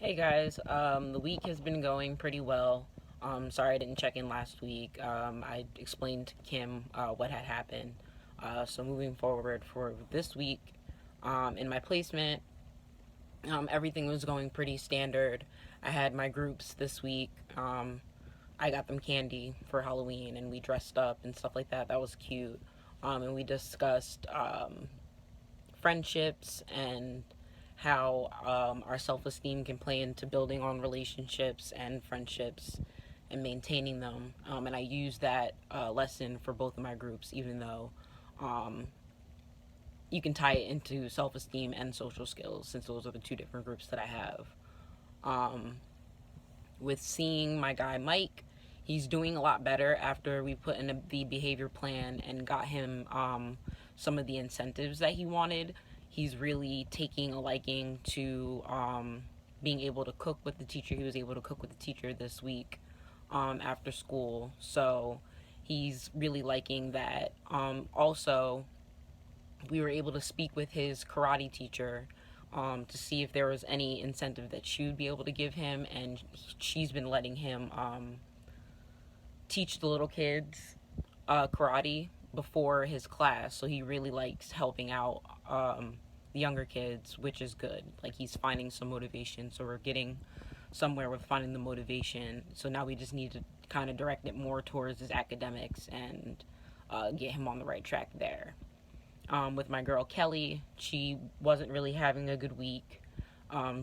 Hey guys, the week has been going pretty well. Sorry I didn't check in last week. I explained to Kim what had happened. So moving forward for this week, in my placement, everything was going pretty standard. I had my groups this week. I got them candy for Halloween and we dressed up and stuff like that. That was cute. And we discussed friendships and how our self esteem can play into building on relationships and friendships and maintaining them. And I use that lesson for both of my groups, even though um, you can tie it into self esteem and social skills, since those are the two different groups that I have. Um, with seeing my guy Mike, he's doing a lot better after we put in the behavior plan and got him some of the incentives that he wanted. He's really taking a liking to being able to cook with the teacher. He was able to cook with the teacher this week after school. So he's really liking that. Also, we were able to speak with his karate teacher to see if there was any incentive that she would be able to give him, and she's been letting him teach the little kids karate before his class. So he really likes helping out the younger kids, which is good. Like, he's finding some motivation, so we're getting somewhere with finding the motivation. So now we just need to kind of direct it more towards his academics and get him on the right track there. With my girl Kelly, she wasn't really having a good week.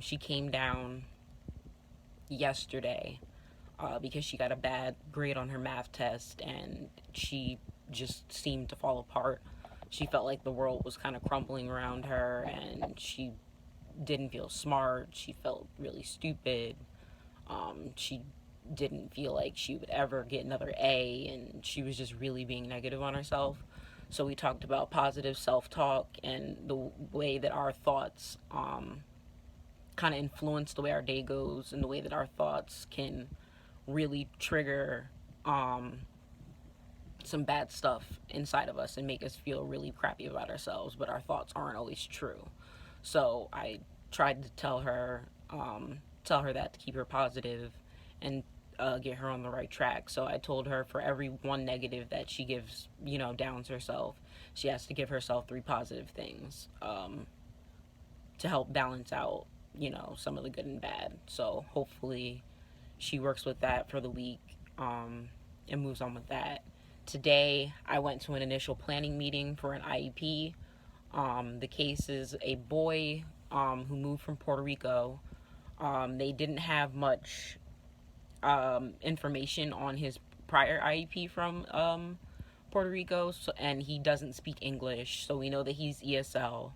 She came down yesterday because she got a bad grade on her math test and she just seemed to fall apart. She felt like the world was kind of crumbling around her and she didn't feel smart. She felt really stupid. She didn't feel like she would ever get another A, and she was just really being negative on herself. So we talked about positive self-talk and the way that our thoughts kind of influence the way our day goes, and the way that our thoughts can really trigger some bad stuff inside of us and make us feel really crappy about ourselves, but our thoughts aren't always true. So I tried to tell her that to keep her positive and get her on the right track. So I told her for every one negative that she gives, downs herself, she has to give herself three positive things to help balance out, some of the good and bad. So hopefully she works with that for the week and moves on with that. Today, I went to an initial planning meeting for an IEP. The case is a boy who moved from Puerto Rico. They didn't have much information on his prior IEP from Puerto Rico, so, and he doesn't speak English, so we know that he's ESL.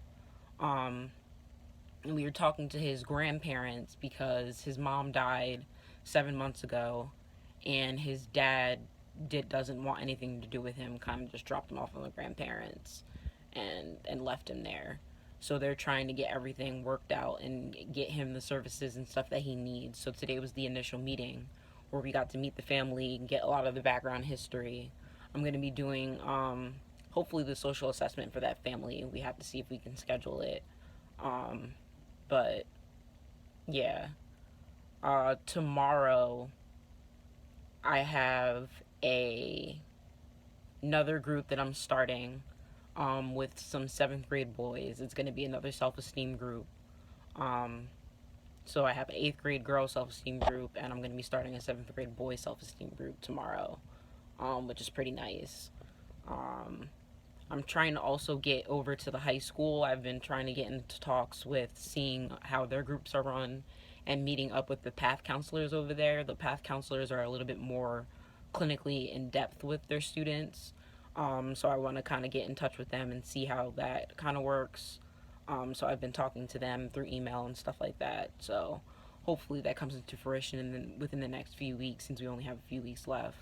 Um, and we were talking to his grandparents because his mom died 7 months ago, and his dad doesn't want anything to do with him. Kind of just dropped him off on the grandparents, and left him there. So they're trying to get everything worked out and get him the services and stuff that he needs. So today was the initial meeting where we got to meet the family and get a lot of the background history. I'm going to be doing hopefully the social assessment for that family. We have to see if we can schedule it. Um, but yeah, tomorrow I have a another group that I'm starting with some seventh grade boys. It's going to be another self esteem group. Um, so I have an eighth grade girl self esteem group, and I'm going to be starting a seventh grade boy self esteem group tomorrow, which is pretty nice. Um, I'm trying to also get over to the high school. I've been trying to get into talks with seeing how their groups are run and meeting up with the path counselors over there. The path counselors are a little bit more clinically in depth with their students. So I want to kind of get in touch with them and see how that kind of works. So I've been talking to them through email and stuff like that. So hopefully that comes into fruition within the next few weeks, since we only have a few weeks left.